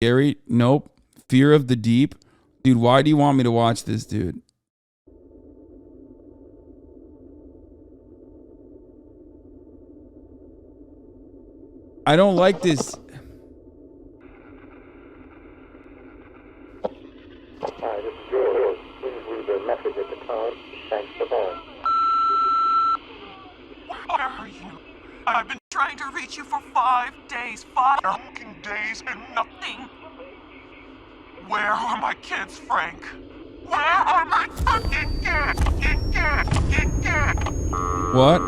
Scary? Nope. Fear of the deep? Dude, why do you want me to watch this, dude? I don't like this. Where are you? I've been trying to reach you for 5 days. 5 fucking days and nothing. Where are my kids, Frank? Where are my fucking kids? What?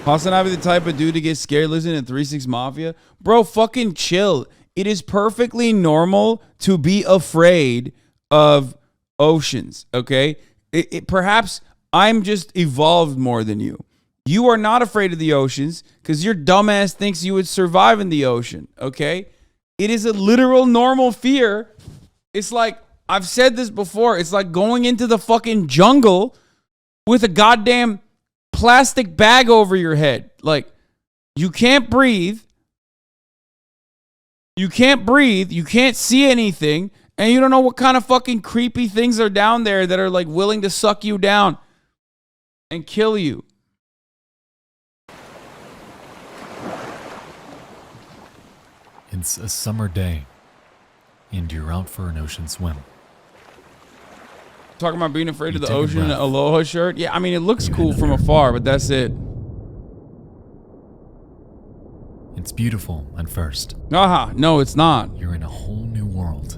HasanAbi the type of dude to get scared listening to 3-6 Mafia? Bro, fucking chill. It is perfectly normal to be afraid of oceans, okay? Perhaps I'm just evolved more than you. You are not afraid of the oceans because your dumbass thinks you would survive in the ocean, okay? It is a literal normal fear. It's like, I've said this before, it's like going into the fucking jungle with a goddamn plastic bag over your head. Like, you can't breathe. You can't see anything, and you don't know what kind of fucking creepy things are down there that are like willing to suck you down and kill you. It's a summer day, and you're out for an ocean swim. Talking about being afraid of the ocean in an Aloha shirt? Yeah, I mean, it looks cool from afar, but that's it. It's beautiful at first. Aha, no, it's not. You're in a whole new world.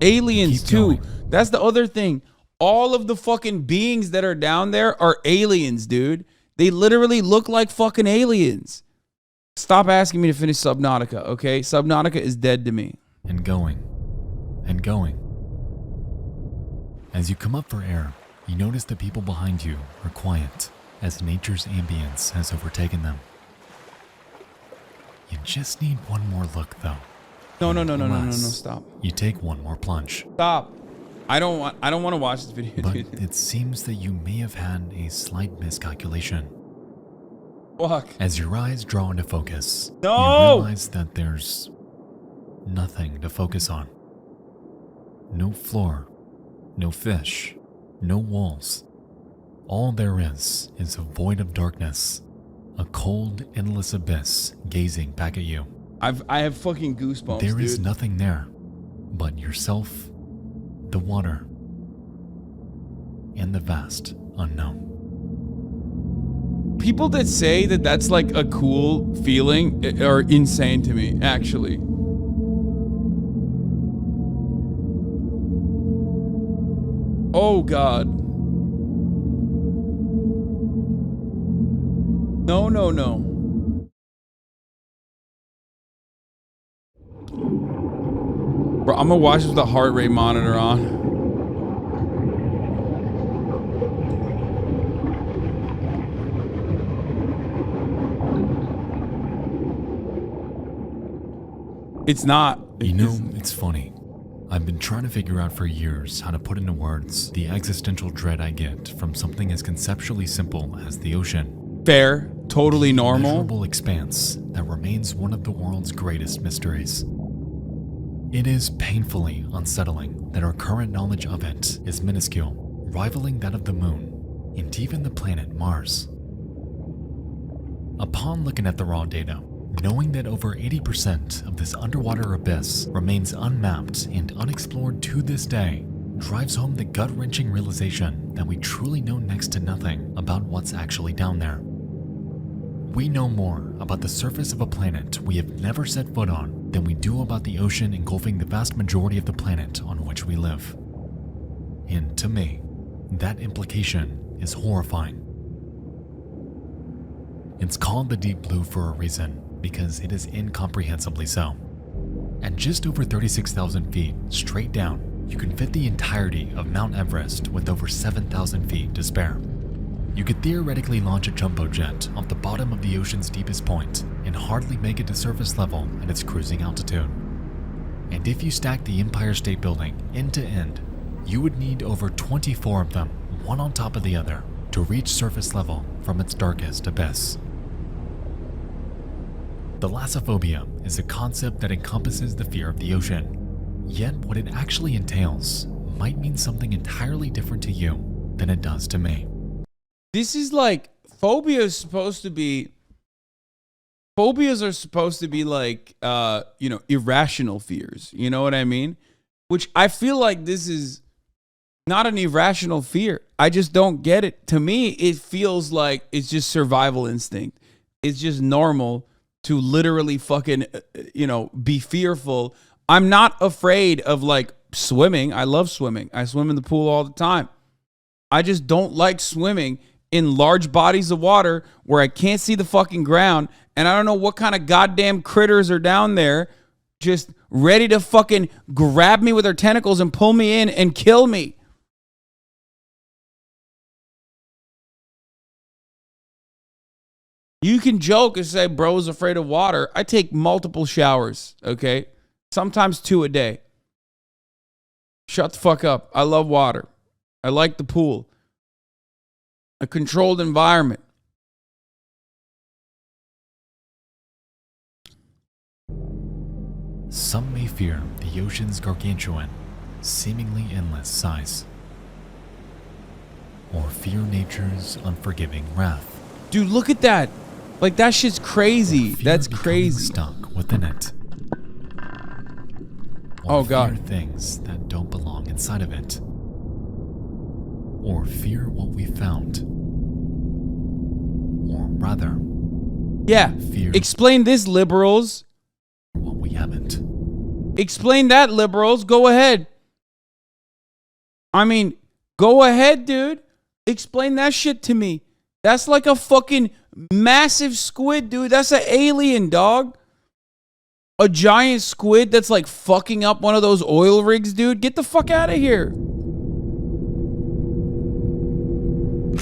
Aliens, too. That's the other thing. All of the fucking beings that are down there are aliens, dude. They literally look like fucking aliens. Stop asking me to finish Subnautica, okay? Subnautica is dead to me. And going. And going. As you come up for air, you notice the people behind you are quiet as nature's ambience has overtaken them. You just need one more look, though. No, stop. You take one more plunge. Stop. I don't want to watch this video, but dude. It seems that you may have had a slight miscalculation. Fuck. As your eyes draw into focus, no! You realize that there's nothing to focus on. No floor, no fish, no walls. All there is a void of darkness, a cold, endless abyss gazing back at you. I have fucking goosebumps, There is dude. nothing there but yourself, the water, and the vast unknown. People that say that that's like a cool feeling are insane to me, actually. Oh, God. No. Bro, I'm gonna watch this with the heart rate monitor on. It's not. You know, it's funny. I've been trying to figure out for years how to put into words the existential dread I get from something as conceptually simple as the ocean. Fair. Totally normal. The immeasurable expanse that remains one of the world's greatest mysteries. It is painfully unsettling that our current knowledge of it is minuscule, rivaling that of the moon and even the planet Mars. Upon looking at the raw data, knowing that over 80% of this underwater abyss remains unmapped and unexplored to this day, drives home the gut-wrenching realization that we truly know next to nothing about what's actually down there. We know more about the surface of a planet we have never set foot on than we do about the ocean engulfing the vast majority of the planet on which we live. And to me, that implication is horrifying. It's called the deep blue for a reason, because it is incomprehensibly so. At just over 36,000 feet straight down, you can fit the entirety of Mount Everest with over 7,000 feet to spare. You could theoretically launch a jumbo jet off the bottom of the ocean's deepest point and hardly make it to surface level at its cruising altitude. And if you stack the Empire State Building end to end, you would need over 24 of them, one on top of the other, to reach surface level from its darkest abyss. Thalassophobia is a concept that encompasses the fear of the ocean, yet what it actually entails might mean something entirely different to you than it does to me. This is like, phobias are supposed to be like, irrational fears. You know what I mean? Which I feel like this is not an irrational fear. I just don't get it. To me, it feels like it's just survival instinct. It's just normal to literally fucking, be fearful. I'm not afraid of like swimming. I love swimming. I swim in the pool all the time. I just don't like swimming in large bodies of water where I can't see the fucking ground and I don't know what kind of goddamn critters are down there just ready to fucking grab me with their tentacles and pull me in and kill me. You can joke and say, bro's afraid of water. I take multiple showers, okay? Sometimes 2 a day. Shut the fuck up. I love water. I like the pool. A controlled environment. Some may fear the ocean's gargantuan, seemingly endless size, or fear nature's unforgiving wrath. Dude, look at that. Like, that shit's crazy. Fear That's becoming crazy. Stuck within it. Oh, God. Fear things that don't belong inside of it. Or fear what we found. Or rather, Yeah. fear Explain this, liberals. what we haven't. Explain that, liberals. Go ahead. I mean, go ahead, dude. Explain that shit to me. That's like a fucking massive squid, dude. That's an alien, dog. A giant squid that's like fucking up one of those oil rigs, dude. Get the fuck out of here.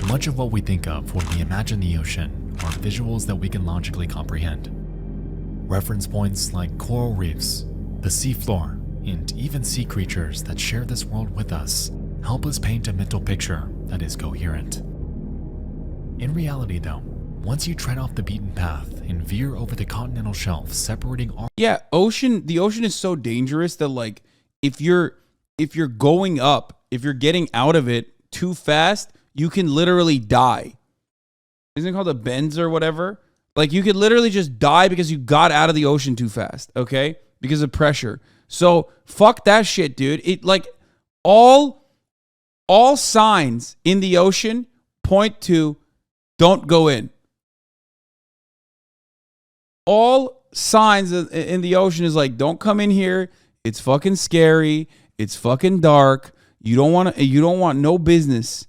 Much of what we think of when we imagine the ocean are visuals that we can logically comprehend. Reference points like coral reefs, the seafloor, and even sea creatures that share this world with us help us paint a mental picture that is coherent. In reality, though, once you tread off the beaten path and veer over the continental shelf separating our Yeah, the ocean is so dangerous that like if you're going up, if you're getting out of it too fast, you can literally die. Isn't it called a bends or whatever? Like you could literally just die because you got out of the ocean too fast, okay? Because of pressure. So fuck that shit, dude. It like all signs in the ocean point to don't go in. All signs in the ocean is like, don't come in here. It's fucking scary. It's fucking dark. You don't want no business.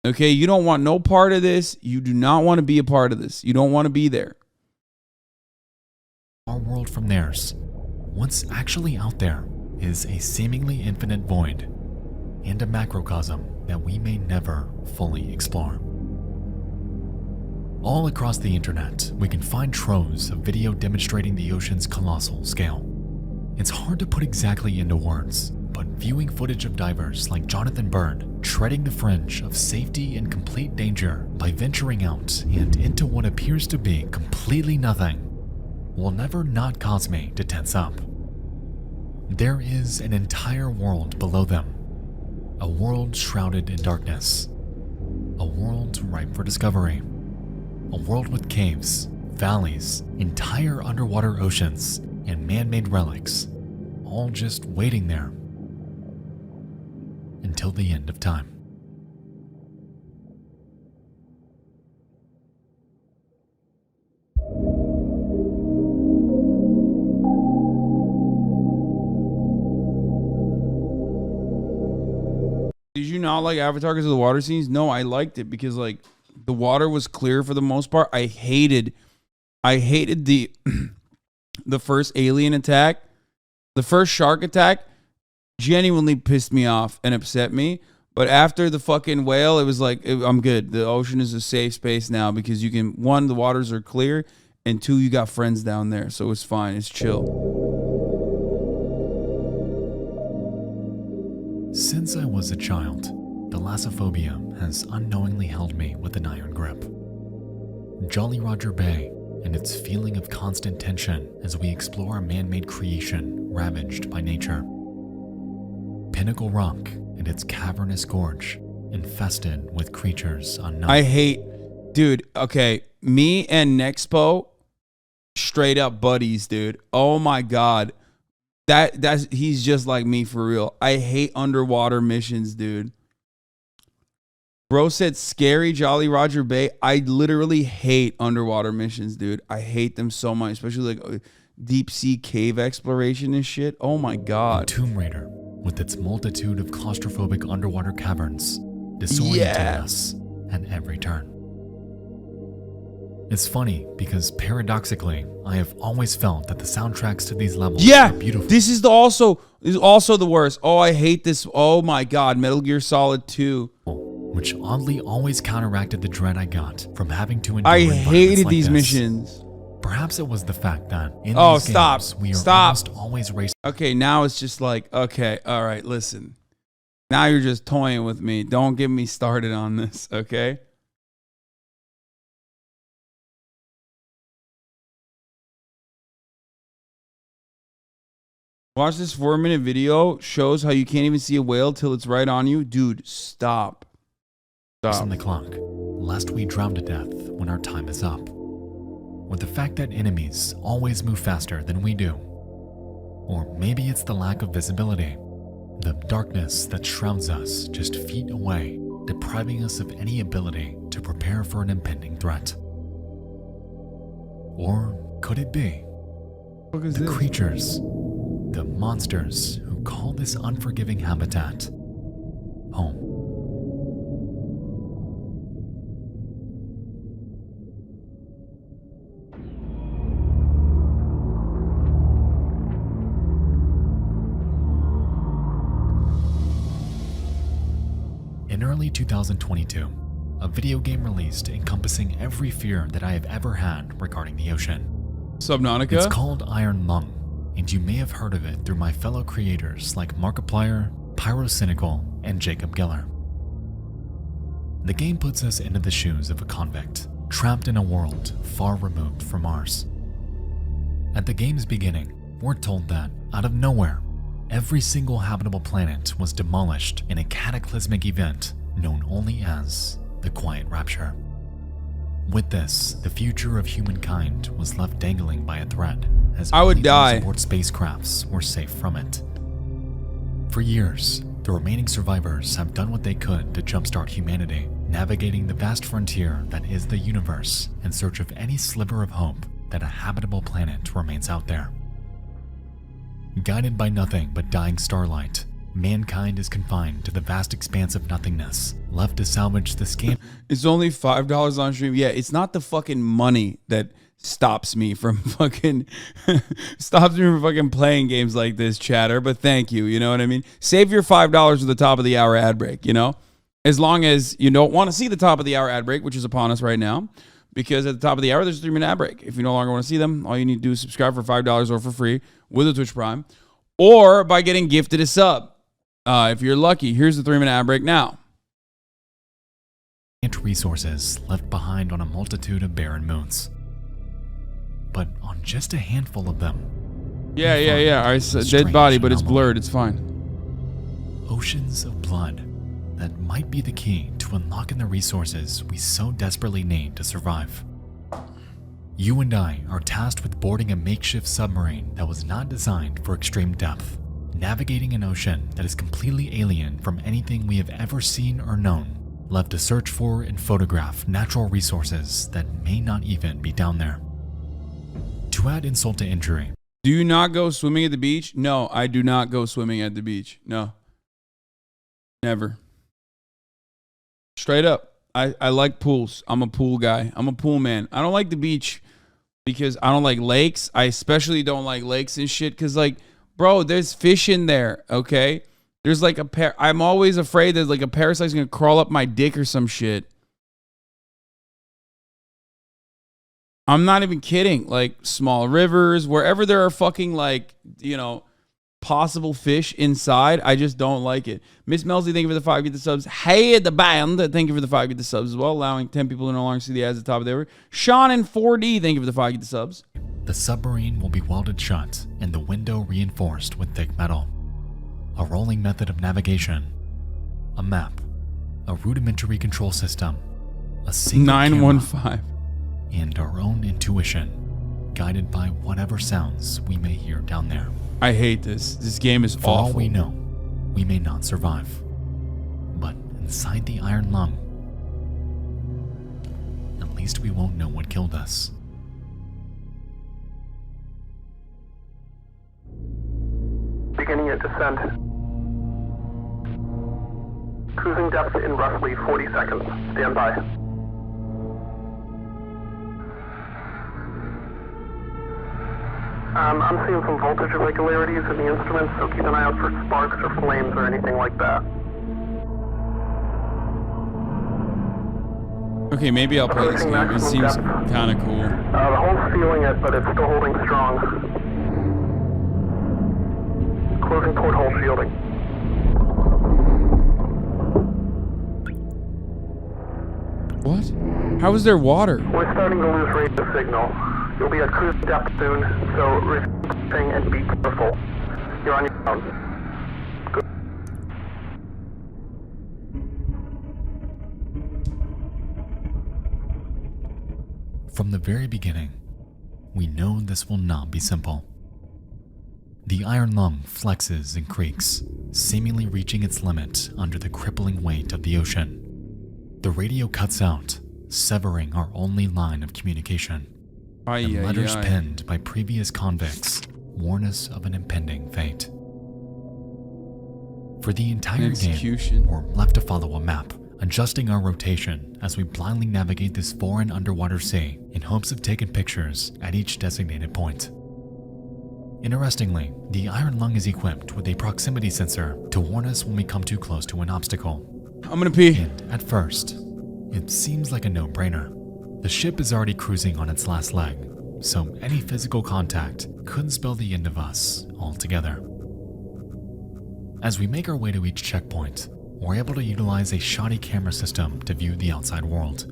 Okay, you don't want no part of this. You do not want to be a part of this. You don't want to be there. Our world from theirs, what's actually out there, is a seemingly infinite void and a macrocosm that we may never fully explore. All across the internet, we can find troves of video demonstrating the ocean's colossal scale. It's hard to put exactly into words, but viewing footage of divers like Jonathan Bird treading the fringe of safety and complete danger by venturing out and into what appears to be completely nothing will never not cause me to tense up. There is an entire world below them, a world shrouded in darkness, a world ripe for discovery, a world with caves, valleys, entire underwater oceans, and man-made relics, all just waiting there until the end of time. Did you not like Avatar because of the water scenes? No, I liked it because like the water was clear for the most part. I hated the the first alien attack. The first shark attack genuinely pissed me off and upset me. But after the fucking whale, it was like, I'm good. The ocean is a safe space now because you can, one, the waters are clear, and two, you got friends down there. So it's fine. It's chill. Since I was a child, thalassophobia has unknowingly held me with an iron grip. Jolly Roger Bay and its feeling of constant tension as we explore a man-made creation ravaged by nature. Pinnacle Rock and its cavernous gorge infested with creatures unknown. I hate, dude, okay, me and Nexpo, straight up buddies, dude. Oh my God. He's just like me for real. I hate underwater missions, dude. Bro said scary Jolly Roger Bay. I literally hate underwater missions, dude. I hate them so much, especially like deep sea cave exploration and shit. Oh my God. Tomb Raider, with its multitude of claustrophobic underwater caverns, disorienting us at every turn. It's funny because paradoxically, I have always felt that the soundtracks to these levels are beautiful. This is also the worst. Oh, I hate this. Oh my God, Metal Gear Solid 2. Which oddly always counteracted the dread I got from having to endure. I hated like these this. missions. Perhaps it was the fact that in these games we are almost always racing. Okay, now it's just like, okay, all right, listen. Now you're just toying with me. Don't get me started on this, okay? Watch this 4-minute video. Shows how you can't even see a whale till it's right on you. Dude, stop. On the clock, lest we drown to death when our time is up. Or the fact that enemies always move faster than we do. Or maybe it's the lack of visibility. The darkness that shrouds us just feet away, depriving us of any ability to prepare for an impending threat. Or could it be the creatures, the monsters who call this unforgiving habitat home? In early 2022, a video game released encompassing every fear that I have ever had regarding the ocean. Subnautica? It's called Iron Lung, and you may have heard of it through my fellow creators like Markiplier, Pyrocynical, and Jacob Geller. The game puts us into the shoes of a convict, trapped in a world far removed from ours. At the game's beginning, we're told that, out of nowhere, every single habitable planet was demolished in a cataclysmic event known only as the Quiet Rapture. With this, the future of humankind was left dangling by a thread, as I would only die. those aboard spacecrafts were safe from it. For years, the remaining survivors have done what they could to jumpstart humanity, navigating the vast frontier that is the universe in search of any sliver of hope that a habitable planet remains out there. Guided by nothing but dying starlight, mankind is confined to the vast expanse of nothingness, left to salvage the scan. It's only $5 on stream. Yeah, it's not the fucking money that stops me from fucking playing games like this, chatter, but thank you, you know what I mean? Save your $5 for the top of the hour ad break, you know? As long as you don't want to see the top of the hour ad break, which is upon us right now, because at the top of the hour, there's a 3-minute ad break. If you no longer want to see them, all you need to do is subscribe for $5 or for free with a Twitch Prime, or by getting gifted a sub. If you're lucky, here's the 3-minute ad break now. Resources left behind on a multitude of barren moons. But on just a handful of them. Yeah. I said dead body, but it's blurred. It's fine. Oceans of blood that might be the key to unlocking the resources we so desperately need to survive. You and I are tasked with boarding a makeshift submarine that was not designed for extreme depth, navigating an ocean that is completely alien from anything we have ever seen or known, left to search for and photograph natural resources that may not even be down there. To add insult to injury. Do you not go swimming at the beach? No, I do not go swimming at the beach. No. Never. Straight up. I like pools. I'm a pool guy. I'm a pool man. I don't like the beach because I don't like lakes. I especially don't like lakes and shit because, like, bro, there's fish in there, okay? There's like I'm always afraid that like a parasite's gonna crawl up my dick or some shit. I'm not even kidding. Like small rivers, wherever there are fucking like, you know, possible fish inside, I just don't like it. Miss Melzy, thank you for the 5 get the subs. Hey, the band, thank you for the 5 get the subs as well, allowing 10 people to no longer see the ads at the top of the hour. Sean in 4D, thank you for the 5 get the subs. The submarine will be welded shut and the window reinforced with thick metal. A rolling method of navigation, a map, a rudimentary control system, a single 915. camera, and our own intuition, guided by whatever sounds we may hear down there. I hate this. This game is For awful. all we know, we may not survive. But inside the iron lung, at least we won't know what killed us. Beginning your descent. Cruising depth in roughly 40 seconds. Stand by. I'm seeing some voltage irregularities in the instruments, so keep an eye out for sparks or flames or anything like that. Okay, maybe I'll play this game. It seems kind of cool. The hull's feeling it, but it's still holding strong. Closing porthole shielding. What? How is there water? We're starting to lose radio signal. You'll be at cruise depth soon, so receive and be careful. You're on your own. Good. From the very beginning, we know this will not be simple. The iron lung flexes and creaks, seemingly reaching its limit under the crippling weight of the ocean. The radio cuts out, severing our only line of communication. And letters penned by previous convicts warn us of an impending fate. For the entire game, we're left to follow a map, adjusting our rotation as we blindly navigate this foreign underwater sea in hopes of taking pictures at each designated point. Interestingly, the iron lung is equipped with a proximity sensor to warn us when we come too close to an obstacle. I'm gonna pee. And at first, it seems like a no-brainer. The ship is already cruising on its last leg, so any physical contact could spell the end of us altogether. As we make our way to each checkpoint, we're able to utilize a shoddy camera system to view the outside world.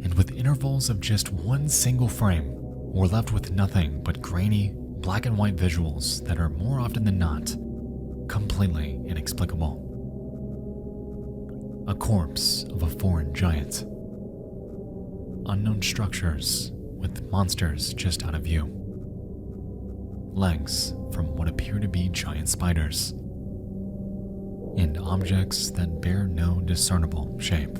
And with intervals of just one single frame, we're left with nothing but grainy, black and white visuals that are more often than not completely inexplicable. A corpse of a foreign giant. Unknown structures with monsters just out of view. Legs from what appear to be giant spiders. And objects that bear no discernible shape.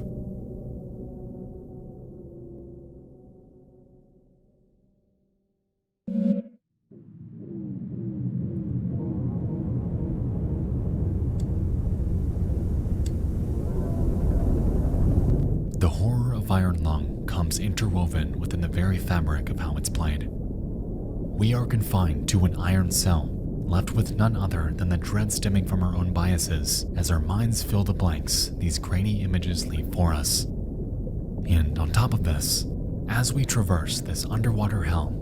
The horror of Iron Lung comes interwoven within the very fabric of how it's played. We are confined to an iron cell, left with none other than the dread stemming from our own biases as our minds fill the blanks these grainy images leave for us. And on top of this, as we traverse this underwater hell,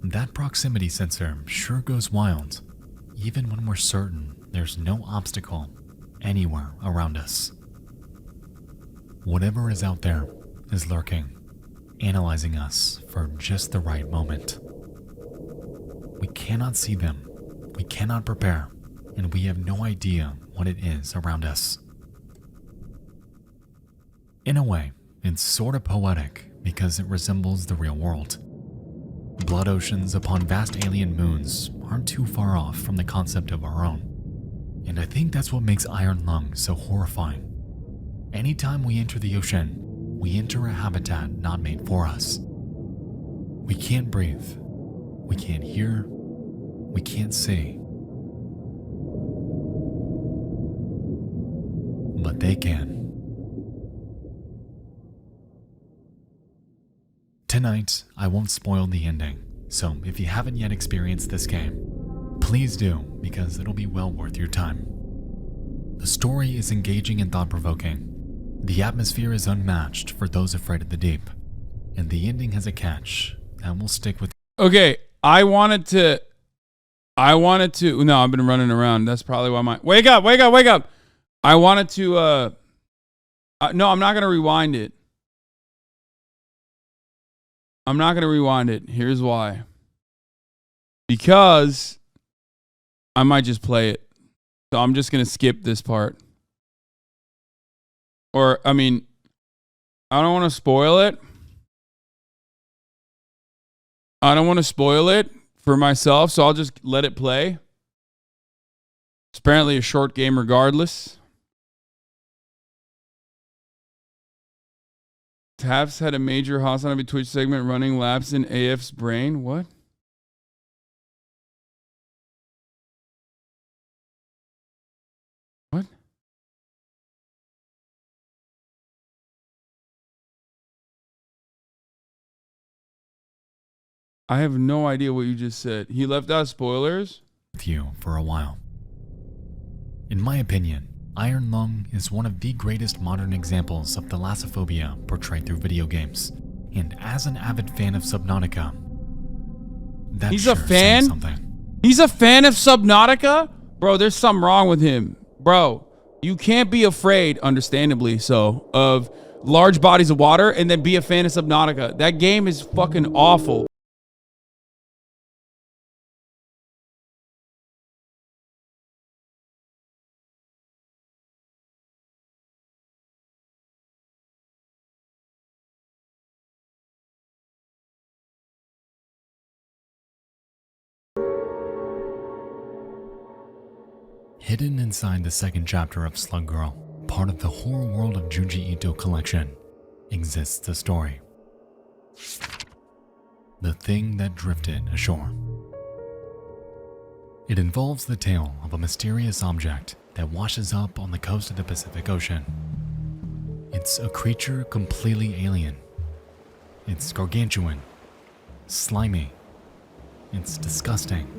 that proximity sensor sure goes wild, even when we're certain there's no obstacle anywhere around us. Whatever is out there is lurking, analyzing us for just the right moment. We cannot see them, we cannot prepare, and we have no idea what it is around us. In a way, it's sort of poetic because it resembles the real world. Blood oceans upon vast alien moons aren't too far off from the concept of our own. And I think that's what makes Iron Lung so horrifying. Anytime we enter the ocean, we enter a habitat not made for us. We can't breathe, we can't hear, we can't see. But that they can. Tonight, I won't spoil the ending, so if you haven't yet experienced this game, please do, because it'll be well worth your time. The story is engaging and thought-provoking. The atmosphere is unmatched for those afraid of the deep, and the ending has a catch that will stick with. Okay, I wanted to. No, I've been running around. That's probably why my. Wake up! I wanted to. No, I'm not gonna rewind it. Here's why. Because I might just play it. So I'm just gonna skip this part. Or, I mean, I don't want to spoil it. For myself, so I'll just let it play. It's apparently a short game regardless. Taps had a major HasanAbi Twitch segment running laps in AF's brain. What? What? I have no idea what you just said. He left out spoilers? With you for a while. In my opinion, Iron Lung is one of the greatest modern examples of thalassophobia portrayed through video games. And as an avid fan of Subnautica, that's He's sure a fan? something. He's a fan of Subnautica? Bro, there's something wrong with him. Bro, you can't be afraid, understandably so, of large bodies of water and then be a fan of Subnautica. That game is fucking awful. Hidden inside the second chapter of Slug Girl, part of the horror world of Junji Ito collection, exists a story. The Thing That Drifted Ashore. It involves the tale of a mysterious object that washes up on the coast of the Pacific Ocean. It's a creature completely alien. It's gargantuan, slimy, it's disgusting.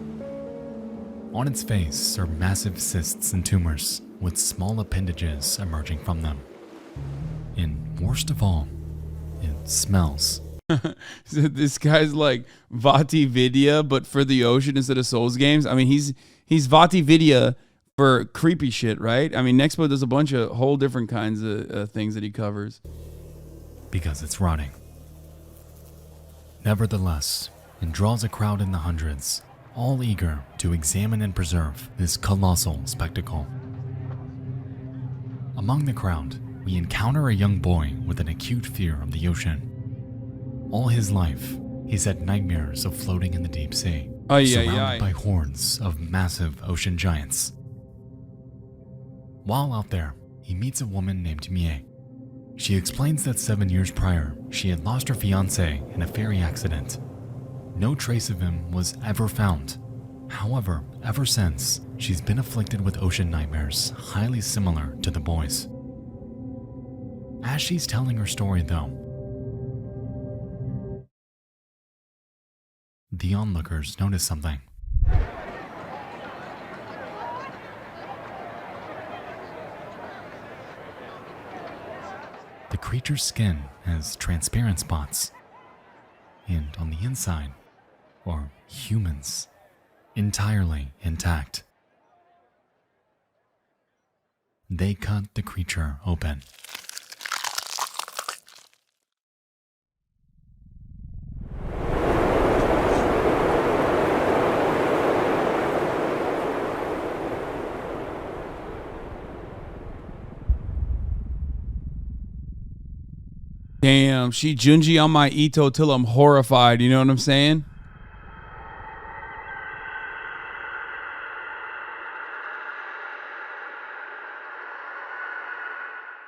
On its face are massive cysts and tumors, with small appendages emerging from them. And worst of all, it smells. So this guy's like Vati Vidya, but for the ocean instead of Souls games. I mean, he's Vati Vidya for creepy shit, right? I mean, Nexpo does a bunch of whole different kinds of things that he covers. Because it's rotting. Nevertheless, it draws a crowd in the hundreds, all eager to examine and preserve this colossal spectacle. Among the crowd, we encounter a young boy with an acute fear of the ocean. All his life, he's had nightmares of floating in the deep sea, surrounded by hordes of massive ocean giants. While out there, he meets a woman named Mie. She explains that 7 years prior, she had lost her fiancé in a ferry accident. No trace of him was ever found. However, ever since, she's been afflicted with ocean nightmares highly similar to the boys. As she's telling her story though, the onlookers notice something. The creature's skin has transparent spots, and on the inside are humans, entirely intact. They cut the creature open. Damn, she Junji on my Ito till I'm horrified. You know what I'm saying?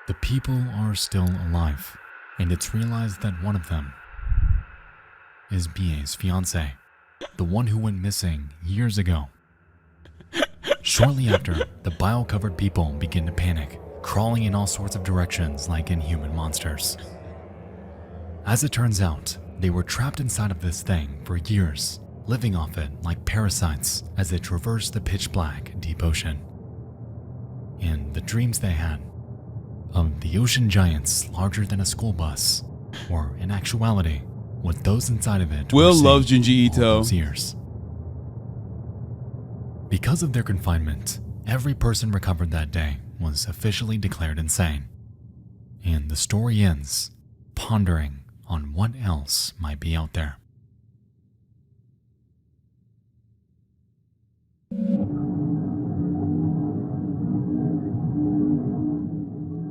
The people are still alive, and it's realized that one of them is Bie's fiancé, the one who went missing years ago. Shortly after, the bile-covered people begin to panic crawling in all sorts of directions like inhuman monsters. As it turns out, they were trapped inside of this thing for years, living off it like parasites as they traversed the pitch black, deep ocean. And the dreams they had of the ocean giants larger than a school bus, or in actuality, what those inside of it Will were loves seeing Junji all Ito. those years. Because of their confinement, every person recovered that day was officially declared insane. And the story ends pondering on what else might be out there.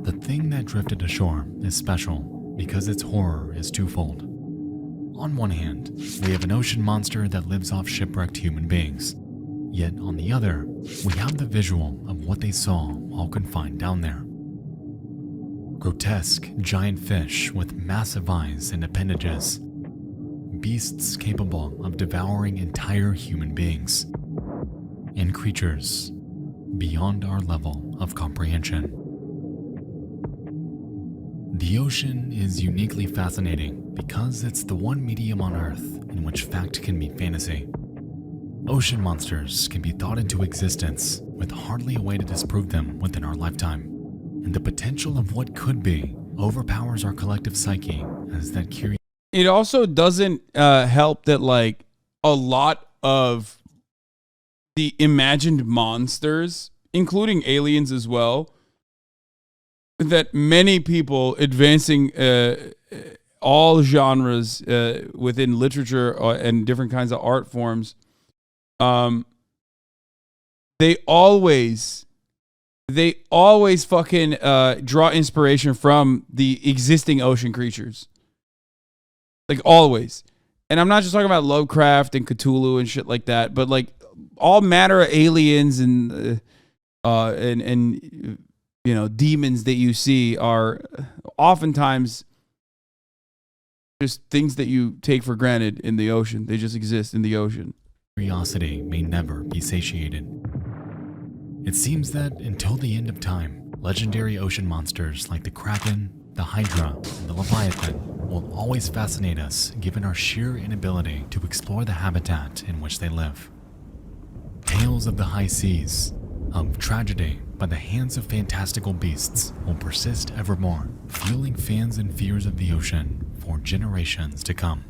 The thing that drifted ashore is special because its horror is twofold. On one hand, we have an ocean monster that lives off shipwrecked human beings. Yet on the other, we have the visual of what they saw all confined down there. Grotesque giant fish with massive eyes and appendages. Beasts capable of devouring entire human beings. And creatures beyond our level of comprehension. The ocean is uniquely fascinating because it's the one medium on Earth in which fact can meet fantasy. Ocean monsters can be thought into existence with hardly a way to disprove them within our lifetime. And the potential of what could be overpowers our collective psyche as that curiosity. It also doesn't help that like a lot of the imagined monsters, including aliens as well, that many people advancing all genres within literature and different kinds of art forms, they always fucking draw inspiration from the existing ocean creatures. Like always. And I'm not just talking about Lovecraft and Cthulhu and shit like that, but like all manner of aliens and you know, demons that you see are oftentimes just things that you take for granted in the ocean. They just exist in the ocean. Curiosity may never be satiated. It seems that until the end of time, legendary ocean monsters like the Kraken, the Hydra, and the Leviathan will always fascinate us given our sheer inability to explore the habitat in which they live. Tales of the high seas, of tragedy by the hands of fantastical beasts will persist evermore, fueling fans and fears of the ocean for generations to come.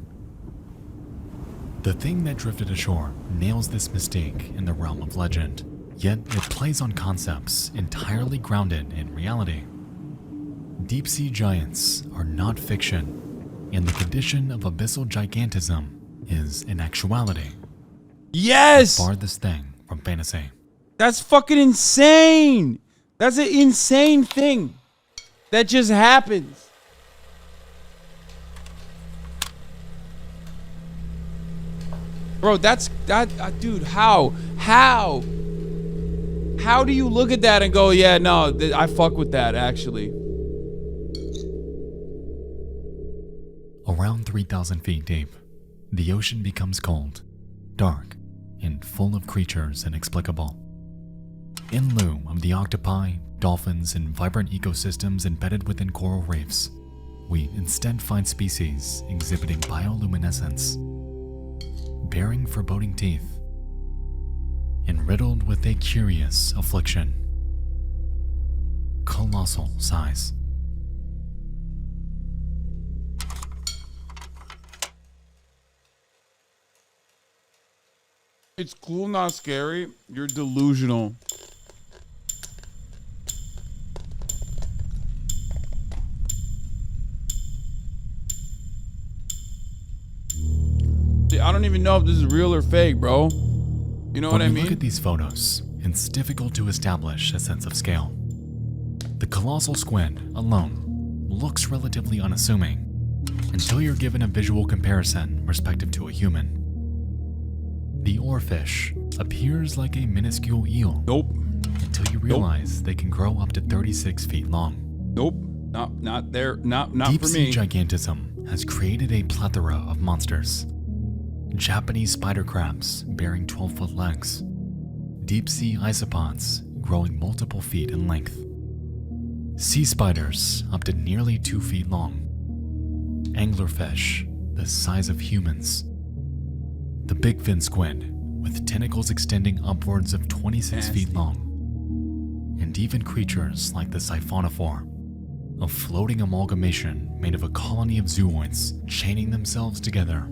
The thing that drifted ashore nails this mystique in the realm of legend, yet it plays on concepts entirely grounded in reality. Deep sea giants are not fiction, and the condition of abyssal gigantism is an actuality. Yes! The farthest thing from fantasy. That's fucking insane. That's an insane thing that just happens. Bro, that's that dude, how do you look at that and go, yeah, no, I fuck with that actually. Around 3,000 feet deep, the ocean becomes cold, dark, and full of creatures inexplicable. In lieu of the octopi, dolphins, and vibrant ecosystems embedded within coral reefs, we instead find species exhibiting bioluminescence, bearing foreboding teeth, and riddled with a curious affliction. Colossal size. It's cool, not scary. You're delusional. I don't even know if this is real or fake, bro. You know what I mean? When we look at these photos, it's difficult to establish a sense of scale. The colossal squid alone looks relatively unassuming until you're given a visual comparison respective to a human. The oarfish appears like a minuscule eel. Nope. Until you realize they can grow up to 36 feet long. Nope. Not there. Not Deep for sea me. gigantism has created a plethora of monsters. Japanese spider crabs bearing 12-foot legs. Deep sea isopods growing multiple feet in length. Sea spiders up to nearly 2 feet long. Anglerfish the size of humans. The bigfin squid with tentacles extending upwards of 26 feet long. And even creatures like the siphonophore, a floating amalgamation made of a colony of zooids chaining themselves together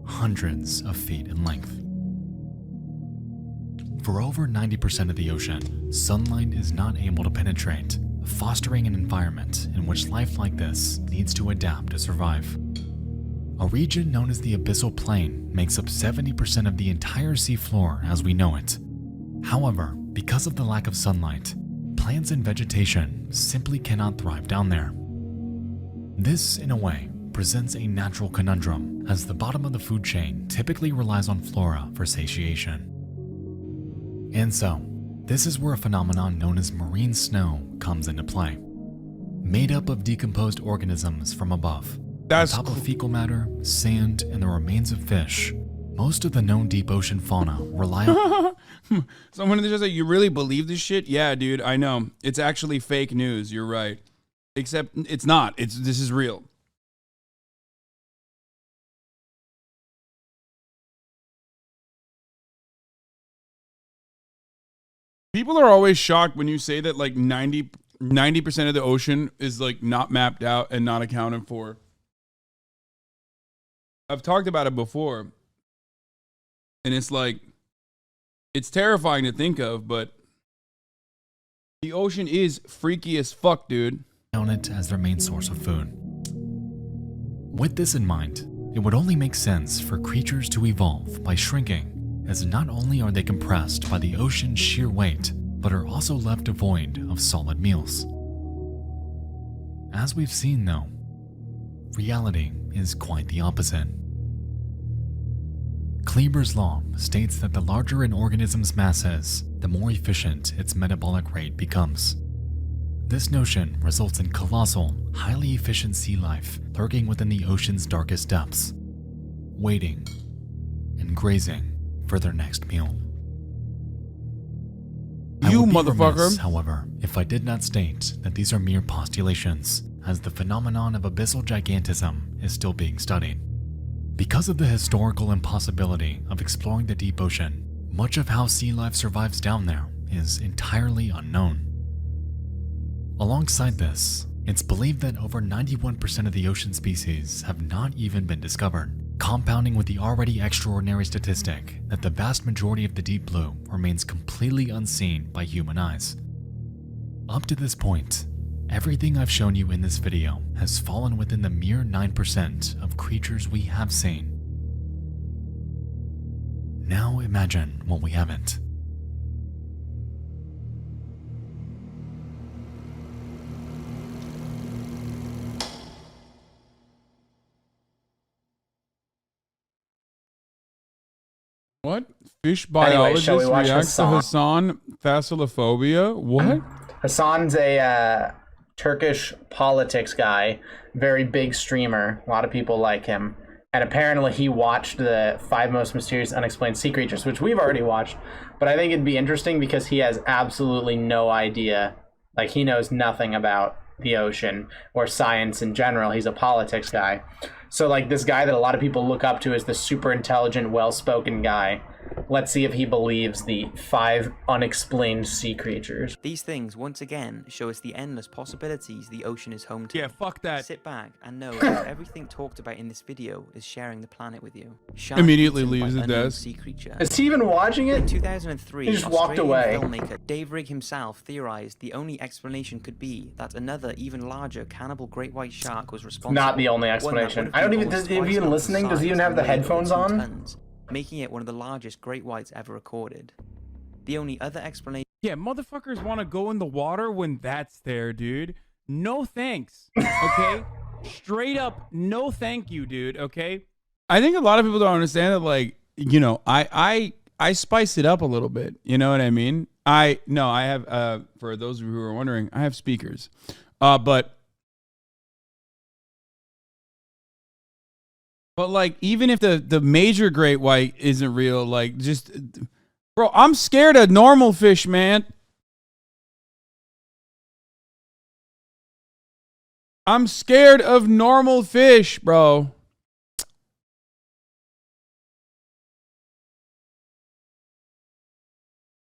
hundreds of feet in length. For over 90% of the ocean, sunlight is not able to penetrate, fostering an environment in which life like this needs to adapt to survive. A region known as the abyssal plain makes up 70% of the entire seafloor as we know it. However, because of the lack of sunlight, plants and vegetation simply cannot thrive down there. This, in a way, presents a natural conundrum, as the bottom of the food chain typically relies on flora for satiation. And so, this is where a phenomenon known as marine snow comes into play. Made up of decomposed organisms from above, on top of fecal matter, sand, and the remains of fish, most of the known deep ocean fauna rely on... Someone in the chat said, you really believe this shit? Yeah, dude, I know. It's actually fake news. You're right. Except it's not. This is real. People are always shocked when you say that like 90% of the ocean is like not mapped out and not accounted for. I've talked about it before. And it's like, it's terrifying to think of, but the ocean is freaky as fuck, dude. ...count it as their main source of food. With this in mind, it would only make sense for creatures to evolve by shrinking, as not only are they compressed by the ocean's sheer weight, but are also left devoid of solid meals. As we've seen though, reality is quite the opposite. Kleber's law states that the larger an organism's mass is, the more efficient its metabolic rate becomes. This notion results in colossal, highly efficient sea life lurking within the ocean's darkest depths, waiting and grazing for their next meal. You I would be motherfucker. remiss, however, if I did not state that these are mere postulations, as the phenomenon of abyssal gigantism is still being studied. Because of the historical impossibility of exploring the deep ocean, much of how sea life survives down there is entirely unknown. Alongside this, it's believed that over 91% of the ocean species have not even been discovered, compounding with the already extraordinary statistic that the vast majority of the deep blue remains completely unseen by human eyes. Up to this point, everything I've shown you in this video has fallen within the mere 9% of creatures we have seen. Now imagine what we haven't. What? Fish Anyway, shall we biologist watch reacts to Hasan? Hasan thalassophobia? What? Hasan's a Turkish politics guy, very big streamer. A lot of people like him. And apparently he watched the 5 most mysterious unexplained sea creatures, which we've already watched. But I think it'd be interesting because he has absolutely no idea. Like, he knows nothing about the ocean or science in general. He's a politics guy. So, like, this guy that a lot of people look up to is the super intelligent, well-spoken guy. Let's see if he believes the 5 unexplained sea creatures. These things, once again, show us the endless possibilities the ocean is home to. Yeah, fuck that. Sit back and know that everything talked about in this video is sharing the planet with you. Shark Immediately eaten by leaves his unknown desk. Sea creature. Is he even watching In it? 2003, He just walked Australian away. filmmaker Dave Rigg himself theorized the only explanation could be that another, even larger cannibal great white shark was responsible. Not the only One that explanation. would have I don't been even. almost Is he twice even the listening? Does he size even have the and weight of headphones 2 on? tons, making it one of the largest great whites ever recorded. The only other explanation. Yeah, motherfuckers want to go in the water when that's there, dude. No thanks. Okay? Straight up, no thank you, dude. Okay? I think a lot of people don't understand that, like, you know, I spice it up a little bit. You know what I mean? I have, for those of you who are wondering, I have speakers. But like, even if the major great white isn't real, like, just, bro, I'm scared of normal fish, man. I'm scared of normal fish, bro.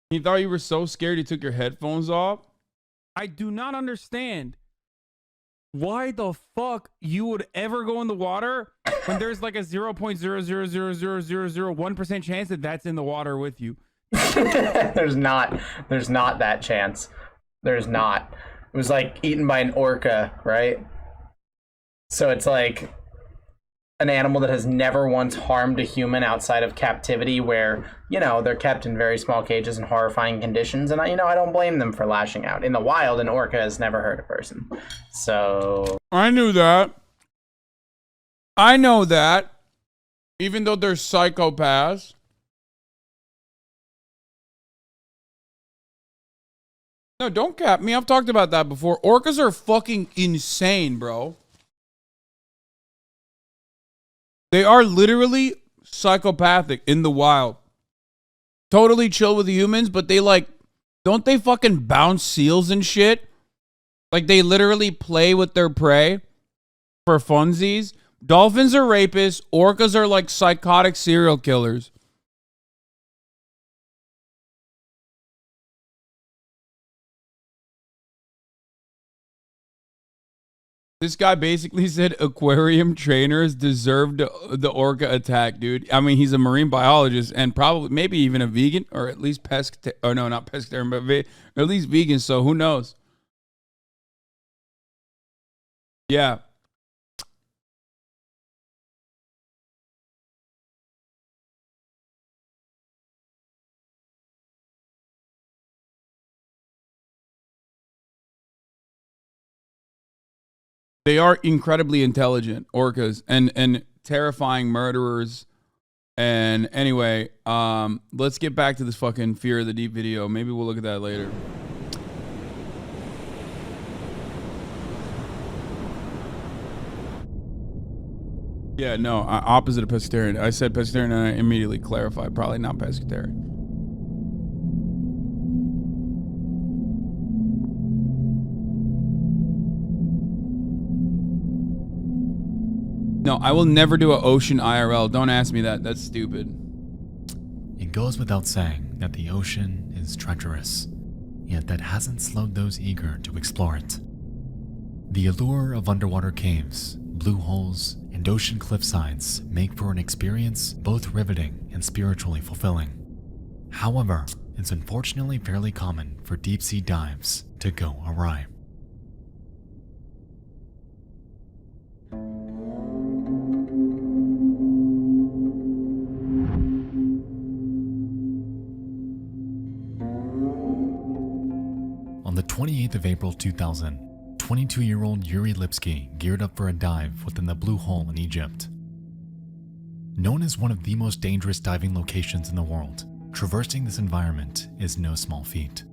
You thought you were so scared you took your headphones off? I do not understand why the fuck you would ever go in the water when there's like a 0.0000001% chance that that's in the water with you. There's not that chance. There's not. It was like eaten by an orca, right? So it's like an animal that has never once harmed a human outside of captivity, where, you know, they're kept in very small cages in horrifying conditions, and I don't blame them for lashing out. In the wild, an orca has never hurt a person. So I knew that. I know that. Even though they're psychopaths. No, don't cap me. I've talked about that before. Orcas are fucking insane, bro. They are literally psychopathic in the wild. Totally chill with the humans, but they like, don't they fucking bounce seals and shit? Like they literally play with their prey for funsies. Dolphins are rapists. Orcas are like psychotic serial killers. This guy basically said aquarium trainers deserved the orca attack, dude. I mean, he's a marine biologist and probably maybe even a vegan, or at least not pescatarian, but at least vegan. So who knows? Yeah. They are incredibly intelligent, orcas, and terrifying murderers. And anyway, let's get back to this fucking Fear of the Deep video. Maybe we'll look at that later. Yeah, no, opposite of pescatarian. I said pescatarian and I immediately clarified, probably not pescatarian. No, I will never do an ocean IRL. Don't ask me that. That's stupid. It goes without saying that the ocean is treacherous, yet that hasn't slowed those eager to explore it. The allure of underwater caves, blue holes, and ocean cliffsides make for an experience both riveting and spiritually fulfilling. However, it's unfortunately fairly common for deep-sea dives to go awry. On the 28th of April 2000, 22-year-old Yuri Lipsky geared up for a dive within the Blue Hole in Egypt. Known as one of the most dangerous diving locations in the world, traversing this environment is no small feat.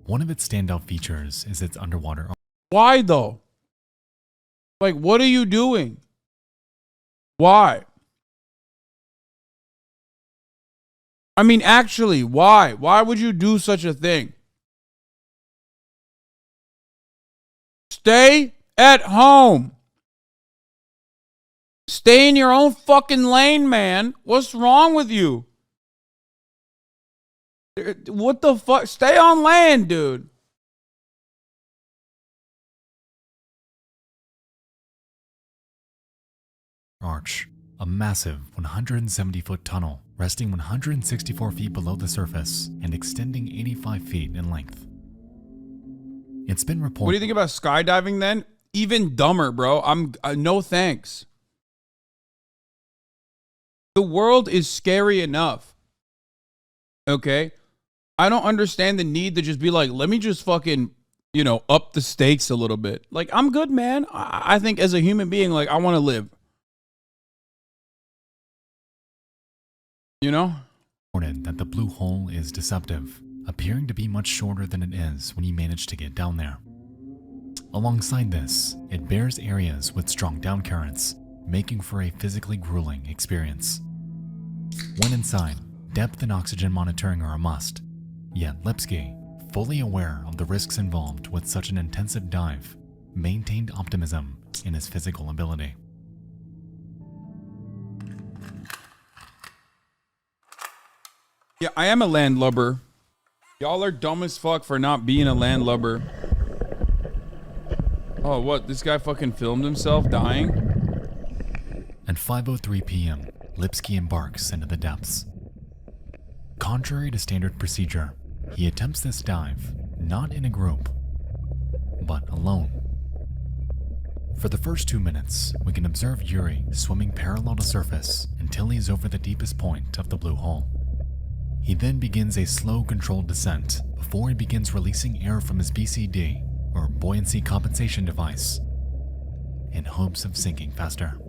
One of its standout features is its underwater. Why though? Like, what are you doing? Why? I mean, actually, why? Why would you do such a thing? Stay at home. Stay in your own fucking lane, man. What's wrong with you? What the fuck? Stay on land, dude. Arch, a massive 170-foot tunnel resting 164 feet below the surface and extending 85 feet in length. It's been reported. What do you think about skydiving then? Even dumber, bro. No thanks. The world is scary enough. Okay? I don't understand the need to just be like, let me just fucking, up the stakes a little bit. Like, I'm good, man. I think as a human being, like, I want to live. Reported that the Blue Hole is deceptive, appearing to be much shorter than it is when you manage to get down there. Alongside this, it bears areas with strong down currents, making for a physically grueling experience. When inside, depth and oxygen monitoring are a must, yet Lipsky, fully aware of the risks involved with such an intensive dive, maintained optimism in his physical ability. Yeah, I am a landlubber. Y'all are dumb as fuck for not being a landlubber. Oh, what? This guy fucking filmed himself dying? At 5:03 p.m., Lipsky embarks into the depths. Contrary to standard procedure, he attempts this dive not in a group, but alone. For the first 2 minutes, we can observe Yuri swimming parallel to surface until he's over the deepest point of the blue hole. He then begins a slow, controlled descent before he begins releasing air from his BCD, or buoyancy compensation device, in hopes of sinking faster.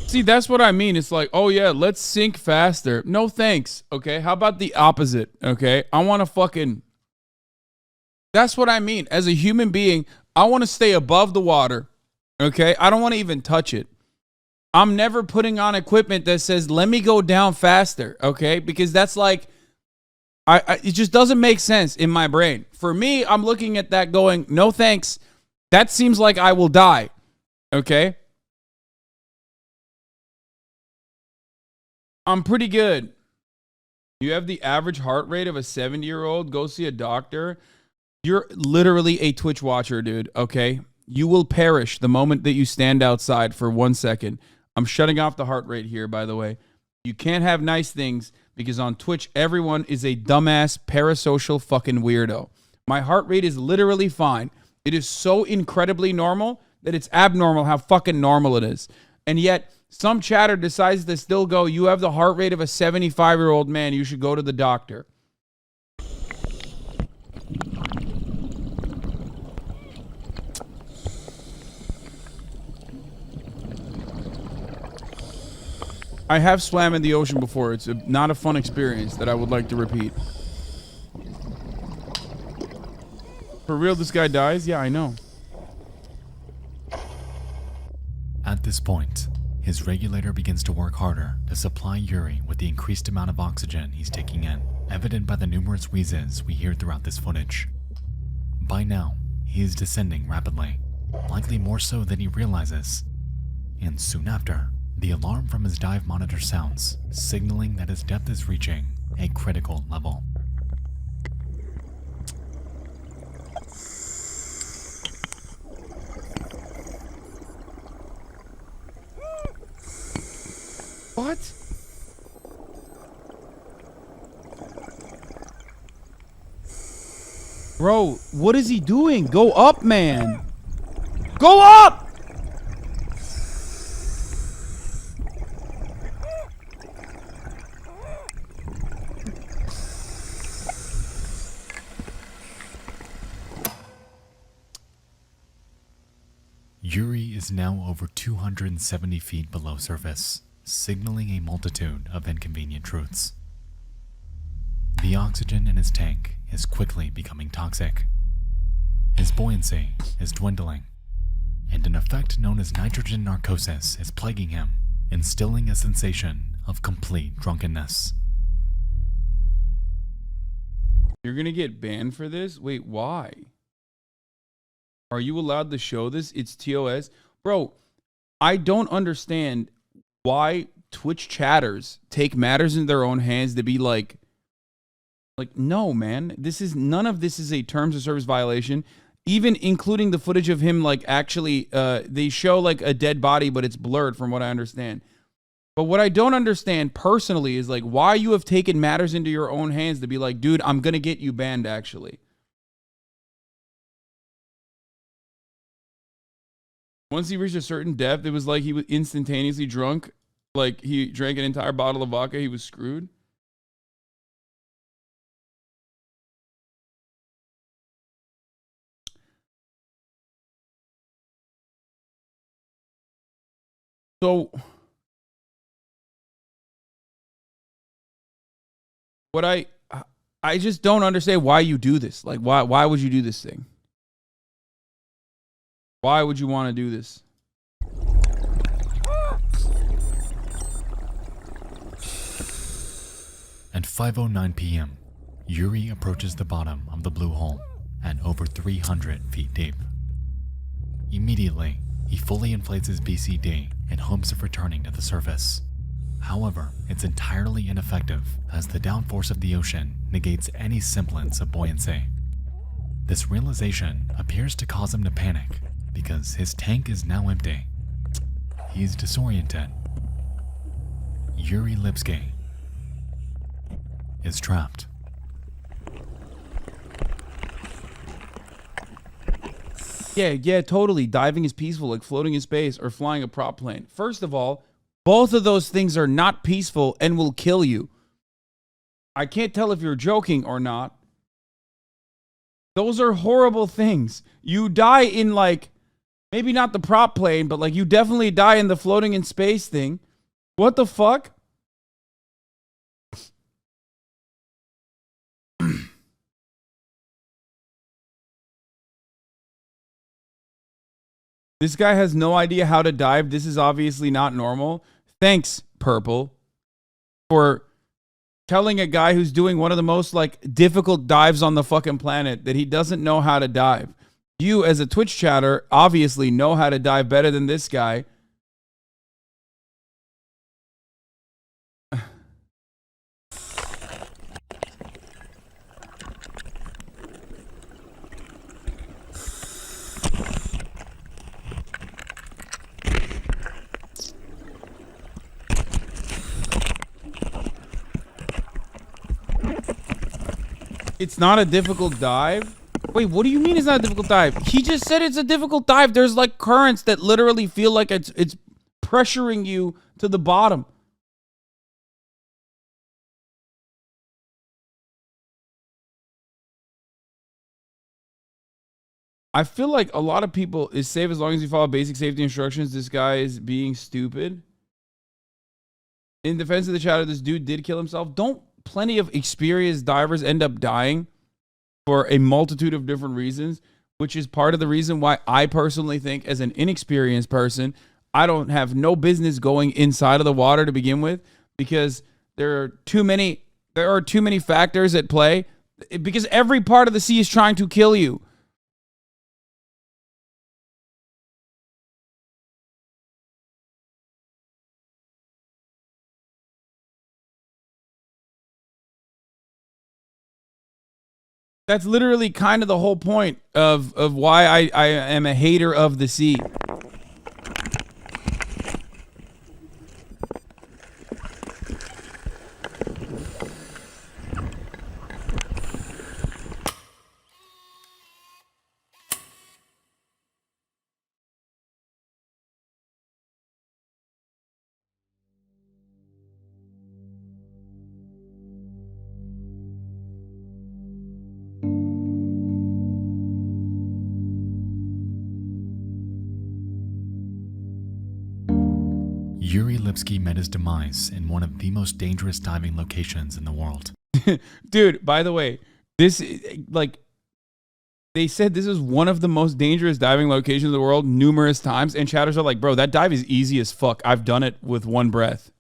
See, that's what I mean. It's like, oh yeah, let's sink faster. No thanks, okay? How about the opposite, okay? I want to fucking... That's what I mean. As a human being, I want to stay above the water, okay? I don't want to even touch it. I'm never putting on equipment that says, let me go down faster, okay? Because that's like, it just doesn't make sense in my brain. For me, I'm looking at that going, no thanks. That seems like I will die, okay? I'm pretty good. You have the average heart rate of a 70-year-old. Go see a doctor. You're literally a Twitch watcher, dude, okay? You will perish the moment that you stand outside for 1 second. I'm shutting off the heart rate here, by the way. You can't have nice things because on Twitch, everyone is a dumbass, parasocial fucking weirdo. My heart rate is literally fine. It is so incredibly normal that it's abnormal how fucking normal it is. And yet, some chatter decides to still go, you have the heart rate of a 75-year-old man. You should go to the doctor. I have swam in the ocean before. It's not a fun experience that I would like to repeat. For real, this guy dies? Yeah, I know. At this point, his regulator begins to work harder to supply Yuri with the increased amount of oxygen he's taking in, evident by the numerous wheezes we hear throughout this footage. By now, he is descending rapidly, likely more so than he realizes, and soon after, the alarm from his dive monitor sounds, signaling that his depth is reaching a critical level. What? Bro, what is he doing? Go up, man. Go up! Yuri is now over 270 feet below surface, signaling a multitude of inconvenient truths. The oxygen in his tank is quickly becoming toxic. His buoyancy is dwindling, and an effect known as nitrogen narcosis is plaguing him, instilling a sensation of complete drunkenness. You're gonna get banned for this? Wait, why? Are you allowed to show this? It's TOS. Bro, I don't understand why Twitch chatters take matters in their own hands to be like, no, man, none of this is a terms of service violation. Even including the footage of him, like, actually, they show like a dead body, but it's blurred from what I understand. But what I don't understand personally is like why you have taken matters into your own hands to be like, dude, I'm gonna get you banned actually. Once he reached a certain depth, it was like he was instantaneously drunk. Like he drank an entire bottle of vodka. He was screwed. So what I just don't understand why you do this. Like why would you do this thing? Why would you want to do this? At 5:09 p.m., Yuri approaches the bottom of the blue hole at over 300 feet deep. Immediately, he fully inflates his BCD in hopes of returning to the surface. However, it's entirely ineffective as the downforce of the ocean negates any semblance of buoyancy. This realization appears to cause him to panic because his tank is now empty. He's disoriented. Yuri Lipsky is trapped. Yeah, totally. Diving is peaceful, like floating in space or flying a prop plane. First of all, both of those things are not peaceful and will kill you. I can't tell if you're joking or not. Those are horrible things. You die in, like, maybe not the prop plane, but like you definitely die in the floating in space thing. What the fuck? This guy has no idea how to dive. This is obviously not normal. Thanks, Purple, for telling a guy who's doing one of the most like difficult dives on the fucking planet that he doesn't know how to dive. You, as a Twitch chatter, obviously know how to dive better than this guy. It's not a difficult dive? Wait, what do you mean it's not a difficult dive? He just said it's a difficult dive. There's like currents that literally feel like it's pressuring you to the bottom. I feel like a lot of people is safe as long as you follow basic safety instructions. This guy is being stupid. In defense of the chatter, this dude did kill himself. Don't plenty of experienced divers end up dying for a multitude of different reasons, which is part of the reason why I personally think, as an inexperienced person, I don't have no business going inside of the water to begin with, because there are too many factors at play, because every part of the sea is trying to kill you. That's literally kind of the whole point of why I am a hater of the sea. Yuri Lipsky met his demise in one of the most dangerous diving locations in the world. Dude, by the way, this, like, they said this is one of the most dangerous diving locations in the world numerous times, and chatters are like, bro, that dive is easy as fuck. I've done it with one breath.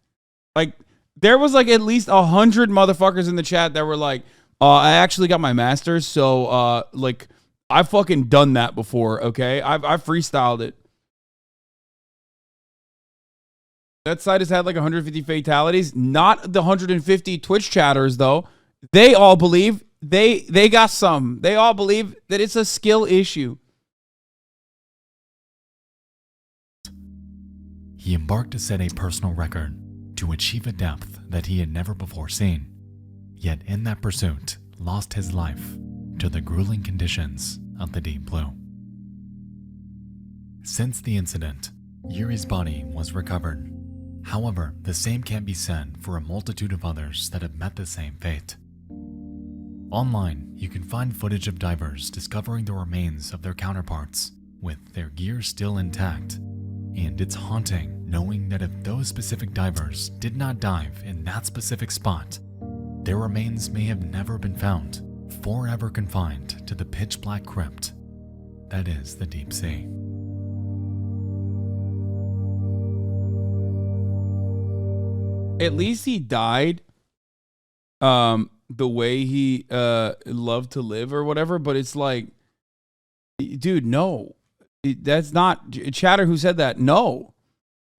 Like, there was like at least 100 motherfuckers in the chat that were like, I actually got my master's, so like, I've fucking done that before, okay? I've freestyled it. That site has had like 150 fatalities. Not the 150 Twitch chatters, though. They all believe they got some. They all believe that it's a skill issue. He embarked to set a personal record to achieve a depth that he had never before seen. Yet in that pursuit, lost his life to the grueling conditions of the deep blue. Since the incident, Yuri's body was recovered. However, the same can't be said for a multitude of others that have met the same fate. Online, you can find footage of divers discovering the remains of their counterparts, with their gear still intact. And it's haunting knowing that if those specific divers did not dive in that specific spot, their remains may have never been found, forever confined to the pitch-black crypt that is the deep sea. At least he died the way he loved to live or whatever, but it's like, dude, no. That's not Chatter who said that. No.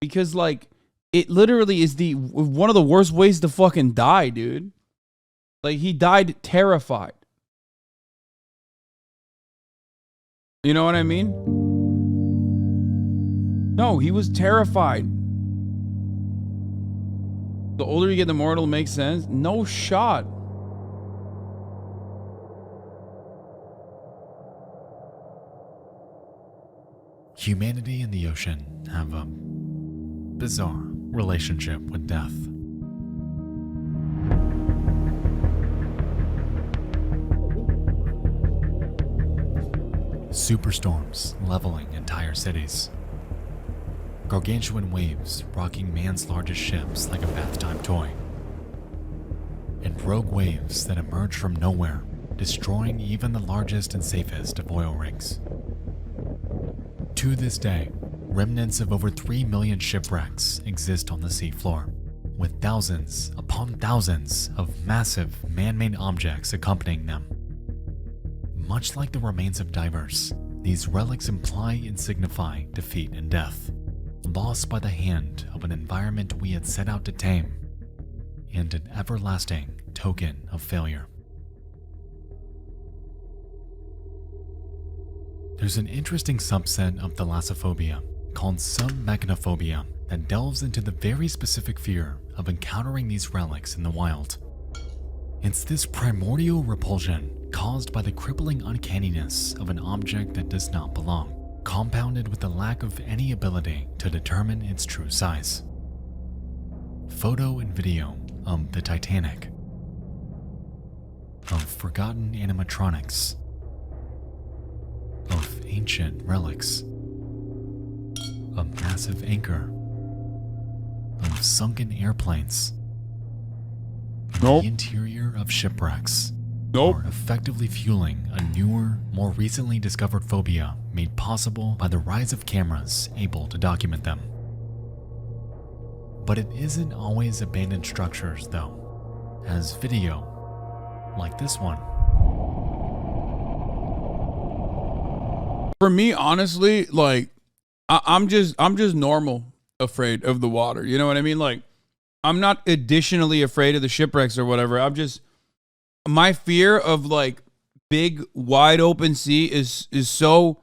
Because like it literally is one of the worst ways to fucking die, dude. Like he died terrified. You know what I mean? No, he was terrified. The older you get, the more it'll make sense. No shot. Humanity and the ocean have a bizarre relationship with death. Superstorms leveling entire cities. Gargantuan waves rocking man's largest ships like a bath-time toy. And rogue waves that emerge from nowhere, destroying even the largest and safest of oil rigs. To this day, remnants of over 3 million shipwrecks exist on the seafloor, with thousands upon thousands of massive man-made objects accompanying them. Much like the remains of divers, these relics imply and signify defeat and death, lost by the hand of an environment we had set out to tame, and an everlasting token of failure. There's an interesting subset of thalassophobia called submechanophobia that delves into the very specific fear of encountering these relics in the wild. It's this primordial repulsion caused by the crippling uncanniness of an object that does not belong, compounded with the lack of any ability to determine its true size. Photo and video of the Titanic, of forgotten animatronics, of ancient relics, a massive anchor, of sunken airplanes, Nope. the interior of shipwrecks, Nope. are effectively fueling a newer, more recently discovered phobia made possible by the rise of cameras able to document them. But it isn't always abandoned structures though, as video, like this one, For me, honestly, like I'm just normal afraid of the water. You know what I mean? Like I'm not additionally afraid of the shipwrecks or whatever. I'm just, my fear of like big wide open sea is so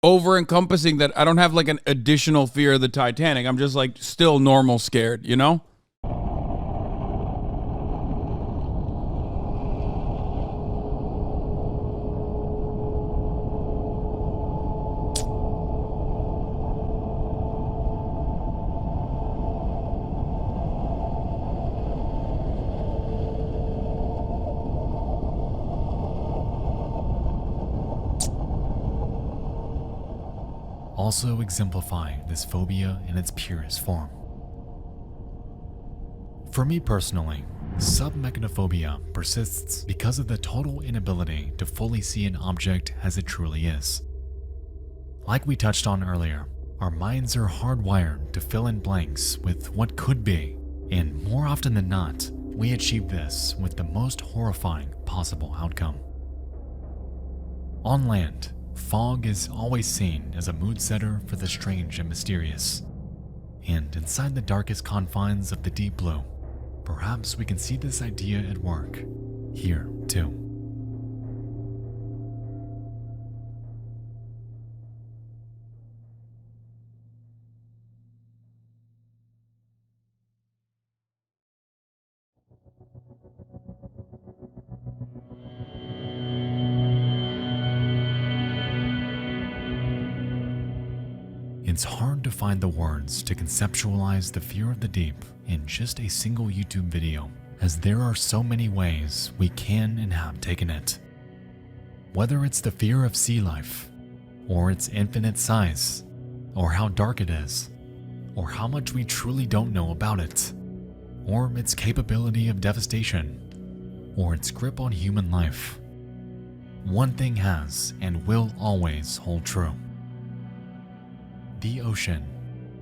over encompassing that I don't have like an additional fear of the Titanic. I'm just like still normal scared, you know? also exemplify this phobia in its purest form. For me personally, submechanophobia persists because of the total inability to fully see an object as it truly is. Like we touched on earlier, our minds are hardwired to fill in blanks with what could be, and more often than not, we achieve this with the most horrifying possible outcome. On land, fog is always seen as a mood setter for the strange and mysterious. And inside the darkest confines of the deep blue, perhaps we can see this idea at work here too. It's hard to find the words to conceptualize the fear of the deep in just a single YouTube video, as there are so many ways we can and have taken it. Whether it's the fear of sea life, or its infinite size, or how dark it is, or how much we truly don't know about it, or its capability of devastation, or its grip on human life. One thing has and will always hold true. The ocean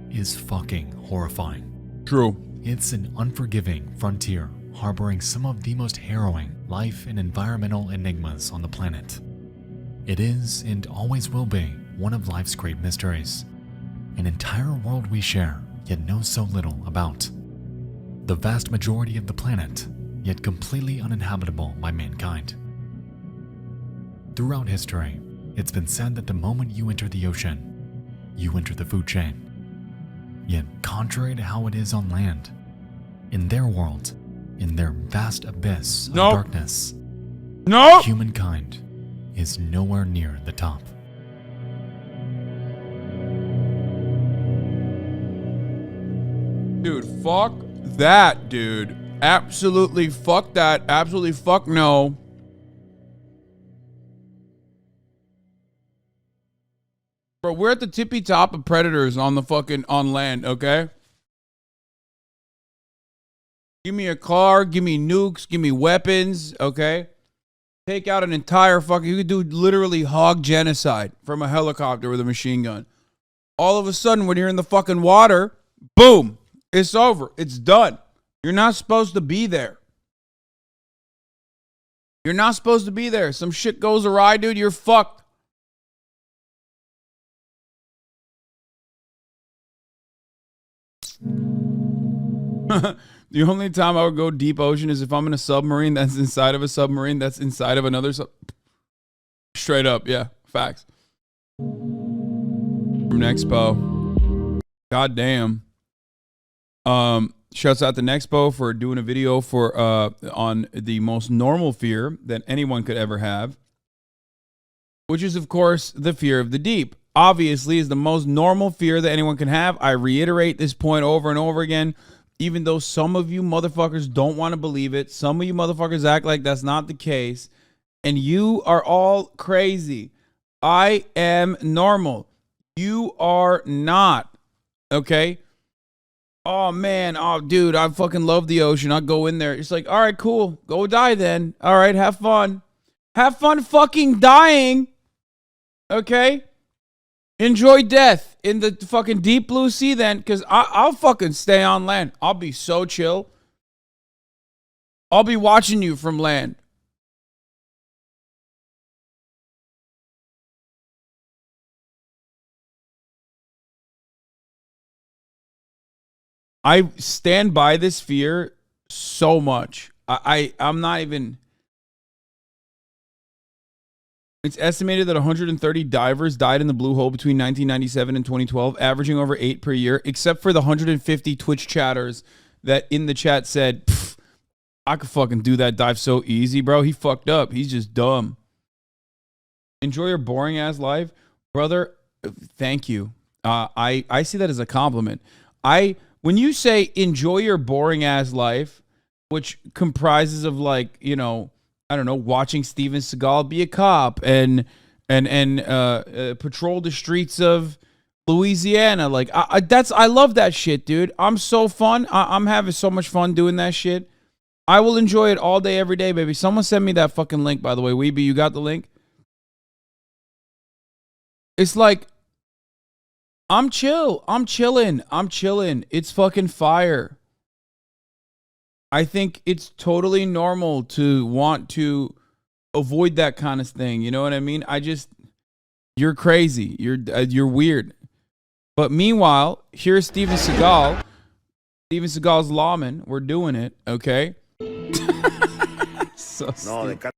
is fucking horrifying. True. It's an unforgiving frontier harboring some of the most harrowing life and environmental enigmas on the planet. It is, and always will be, one of life's great mysteries. An entire world we share, yet know so little about. The vast majority of the planet, yet completely uninhabitable by mankind. Throughout history, it's been said that the moment you enter the ocean, you enter the food chain. Yet, contrary to how it is on land, in their world, in their vast abyss of darkness, humankind is nowhere near the top. Dude, fuck that, dude. Absolutely fuck that. Absolutely fuck no. Bro, we're at the tippy top of predators on the fucking on land, okay? Give me a car, give me nukes, give me weapons, okay? Take out an entire fucking, you could do literally hog genocide from a helicopter with a machine gun. All of a sudden, when you're in the fucking water, boom, it's over. It's done. You're not supposed to be there. You're not supposed to be there. Some shit goes awry, dude, you're fucked. The only time I would go deep ocean is if I'm in a submarine that's inside of a submarine that's inside of another straight up, yeah, facts. From Nexpo. God damn. Shouts out to Nexpo for doing a video for on the most normal fear that anyone could ever have, which is of course the fear of the deep. Obviously is the most normal fear that anyone can have. I reiterate this point over and over again. Even though some of you motherfuckers don't want to believe it, some of you motherfuckers act like that's not the case, and you are all crazy. I am normal. You are not. Okay? Oh, man. Oh, dude, I fucking love the ocean. I'll go in there. It's like, all right, cool. Go die then. All right, have fun. Have fun fucking dying. Okay? Enjoy death in the fucking deep blue sea then, because I'll fucking stay on land. I'll be so chill. I'll be watching you from land. I stand by this fear so much. I'm not even... It's estimated that 130 divers died in the blue hole between 1997 and 2012, averaging over 8 per year, except for the 150 Twitch chatters that in the chat said, I could fucking do that dive so easy, bro. He fucked up. He's just dumb. Enjoy your boring ass life. Brother, thank you. I see that as a compliment. When you say enjoy your boring ass life, which comprises of like, you know, I don't know, watching Steven Seagal be a cop and patrol the streets of Louisiana. Like I love that shit, dude. I'm so fun. I'm having so much fun doing that shit. I will enjoy it all day, every day, baby. Someone send me that fucking link, by the way. Weeby, you got the link? It's like, I'm chill. I'm chilling. It's fucking fire. I think it's totally normal to want to avoid that kind of thing. You know what I mean? You're crazy. You're weird. But meanwhile, here's Steven Seagal. Steven Seagal's lawman. We're doing it, okay? So stupid.